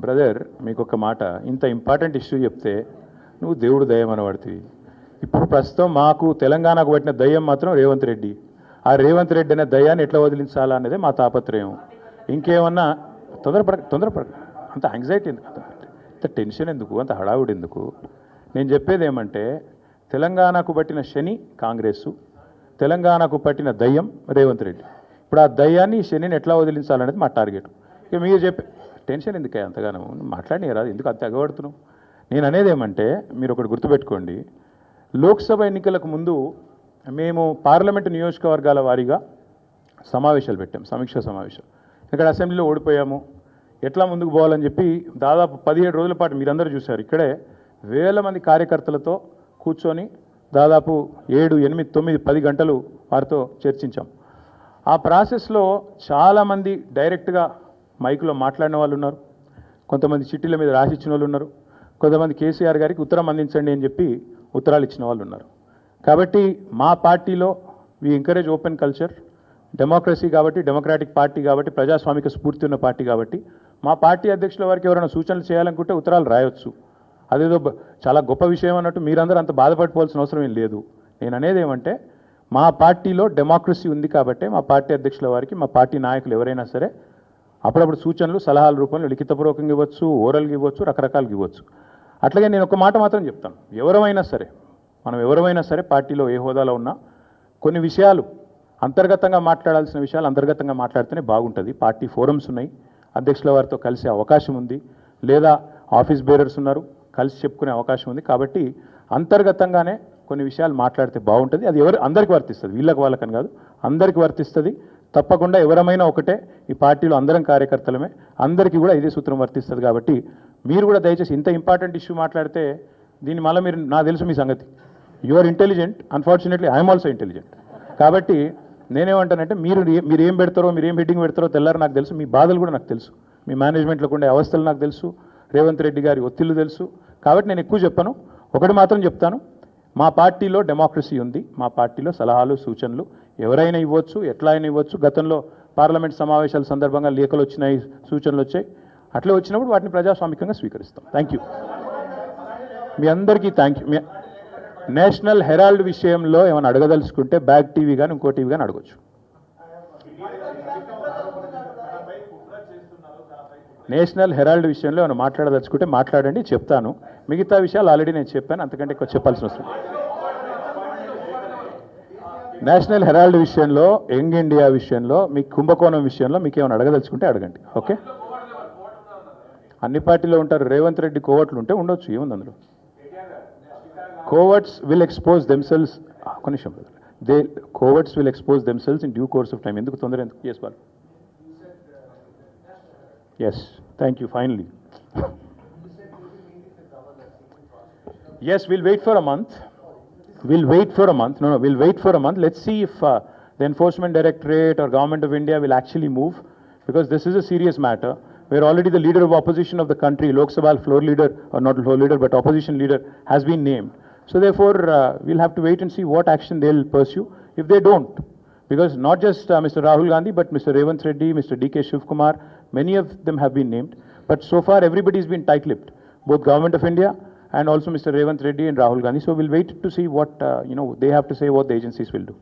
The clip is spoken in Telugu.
బ్రదర్ మీకు ఒక మాట, ఇంత ఇంపార్టెంట్ ఇష్యూ చెప్తే నువ్వు దేవుడు దయ్యం అనబడుతుంది. ఇప్పుడు ప్రస్తుతం మాకు తెలంగాణకు పట్టిన దయ్యం మాత్రం రేవంత్ రెడ్డి. ఆ రేవంత్ రెడ్డి అనే దయ్యాన్ని ఎట్లా వదిలించాలా అనేది మా తాపత్రయం. ఇంకేమన్నా తొందరపడ అంత యాంగ్జైటీ ఎందుకు, అంత టెన్షన్ ఎందుకు, అంత హడావుడి ఎందుకు? నేను చెప్పేది ఏమంటే తెలంగాణకు పట్టిన శని కాంగ్రెసు, తెలంగాణకు పట్టిన దయ్యం రేవంత్ రెడ్డి. ఇప్పుడు ఆ దయ్యాన్ని శనిని ఎట్లా వదిలించాలనేది మా టార్గెట్. ఇక మీరు చెప్పే టెన్షన్ ఎందుకే అంతగానో మాట్లాడిన రాదు, ఎందుకు అంత ఎగబడుతున్నావు? నేను అనేది ఏమంటే మీరు ఒకటి గుర్తుపెట్టుకోండి, లోక్సభ ఎన్నికలకు ముందు మేము పార్లమెంటు నియోజకవర్గాల వారీగా సమావేశాలు పెట్టాం, సమీక్షా సమావేశం. ఇక్కడ అసెంబ్లీలో ఓడిపోయాము, ఎట్లా ముందుకు పోవాలని చెప్పి దాదాపు 17 రోజుల పాటు మీరందరూ చూశారు. ఇక్కడే వేల మంది కార్యకర్తలతో కూర్చొని దాదాపు 7, 8, 9, 10 గంటలు వారితో చర్చించాం. ఆ ప్రాసెస్లో చాలామంది డైరెక్ట్గా మైకులో మాట్లాడిన వాళ్ళు ఉన్నారు, కొంతమంది చిట్టీల మీద రాసిచ్చిన వాళ్ళు ఉన్నారు, కొంతమంది కేసీఆర్ గారికి ఉత్తరం అందించండి అని చెప్పి ఉత్తరాలు ఇచ్చిన వాళ్ళు ఉన్నారు. కాబట్టి మా పార్టీలో we encourage open culture, democracy కాబట్టి, డెమోక్రాటిక్ పార్టీ కాబట్టి, ప్రజాస్వామిక స్ఫూర్తి ఉన్న పార్టీ కాబట్టి మా పార్టీ అధ్యక్షుల వారికి ఎవరైనా సూచనలు చేయాలనుకుంటే ఉత్తరాలు రాయొచ్చు. అదేదో చాలా గొప్ప విషయం అన్నట్టు మీరందరూ అంత బాధపడిపోవాల్సిన అవసరం ఏం లేదు. నేను అనేది ఏమంటే మా పార్టీలో డెమోక్రసీ ఉంది కాబట్టి మా పార్టీ అధ్యక్షుల వారికి మా పార్టీ నాయకులు ఎవరైనా సరే అప్పుడప్పుడు సూచనలు సలహాల రూపంలో లిఖితపూర్వకంగా ఇవ్వచ్చు, ఓరల్గా ఇవ్వచ్చు, రకరకాలుగా ఇవ్వచ్చు. అట్లాగే నేను ఒక మాట మాత్రం చెప్తాను, మనం ఎవరైనా సరే పార్టీలో ఏ హోదాలో ఉన్నా కొన్ని విషయాలు అంతర్గతంగా మాట్లాడాల్సిన విషయాలు అంతర్గతంగా మాట్లాడితేనే బాగుంటుంది. పార్టీ ఫోరమ్స్ ఉన్నాయి, అధ్యక్షుల వారితో కలిసే అవకాశం ఉంది, లేదా ఆఫీస్ బేరర్స్ ఉన్నారు, కలిసి చెప్పుకునే అవకాశం ఉంది. కాబట్టి అంతర్గతంగానే కొన్ని విషయాలు మాట్లాడితే బాగుంటుంది. అది అందరికీ వర్తిస్తుంది, వీళ్ళకి వాళ్ళకని కాదు, అందరికీ వర్తిస్తుంది. తప్పకుండా ఎవరమైనా ఒకటే, ఈ పార్టీలో అందరం కార్యకర్తలమే, అందరికీ కూడా ఇదే సూత్రం వర్తిస్తుంది. కాబట్టి మీరు కూడా దయచేసి ఇంత ఇంపార్టెంట్ ఇష్యూ మాట్లాడితే దీన్ని మళ్ళీ మీరు, నాకు తెలుసు మీ సంగతి, you are intelligent, unfortunately I'm also intelligent. కాబట్టి నేనేమంటానంటే మీరు ఏం పెడతారో, మీరు ఏం హెడ్డింగ్ పెడతారో తెల్లారు నాకు తెలుసు, మీ బాధలు కూడా నాకు తెలుసు, మీ మేనేజ్మెంట్లో ఉండే అవస్థలు నాకు తెలుసు, రేవంత్ రెడ్డి గారి ఒత్తిళ్లు తెలుసు. కాబట్టి నేను ఎక్కువ చెప్పను, ఒకటి మాత్రం చెప్తాను, మా పార్టీలో డెమోక్రసీ ఉంది, మా పార్టీలో సలహాలు సూచనలు ఎవరైనా ఇవ్వచ్చు, ఎట్లా అయినా ఇవ్వచ్చు. గతంలో పార్లమెంట్ సమావేశాల సందర్భంగా లేఖలు వచ్చినాయి, సూచనలు వచ్చాయి, అట్లే వచ్చినప్పుడు వాటిని ప్రజాస్వామికంగా స్వీకరిస్తాం. థ్యాంక్ యూ, మీ అందరికీ థ్యాంక్ యూ. నేషనల్ హెరాల్డ్ విషయంలో ఏమైనా అడగదలుచుకుంటే బ్యాక్ టీవీ కానీ ఇంకో టీవీ కానీ అడగచ్చు. నేషనల్ హెరాల్డ్ విషయంలో ఏమైనా మాట్లాడదలుచుకుంటే మాట్లాడండి, చెప్తాను. మిగతా విషయాలు ఆల్రెడీ నేను చెప్పాను, అంతకంటే ఎక్కువ చెప్పాల్సిన అవసరం. నేషనల్ హెరాల్డ్ విషయంలో, యంగ్ ఇండియా విషయంలో, మీ కుంభకోణం విషయంలో మీకు ఏమైనా అడగదలుచుకుంటే అడగండి. ఓకే, అన్ని పార్టీలో ఉంటారు, రేవంత్ రెడ్డి కోవట్లు ఉంటే ఉండొచ్చు, ఏముంది అందులో. కోవర్ట్స్ విల్ ఎక్స్పోజ్ దెమ్సెల్స్, కొనిషం coverts will expose themselves in due course of time. ఎందుకు తొందర ఎందుకు? ఎస్ బాల్, yes, thank you, finally. Yes, we'll wait for a month. We'll wait for a month. No, we'll wait for a month. Let's see if the Enforcement Directorate or Government of India will actually move, because this is a serious matter. We're already the leader of opposition of the country, Lok Sabha floor leader, or not floor leader, but opposition leader has been named. So therefore, we'll have to wait and see what action they'll pursue. If they don't, because not just Mr. Rahul Gandhi, but Mr. Revanth Reddy, Mr. D.K. Shivkumar, many of them have been named. But so far, everybody's been tight-lipped, both Government of India and also Mr. Revanth Reddy and Rahul Gandhi. So we'll wait to see what they have to say, what the agencies will do.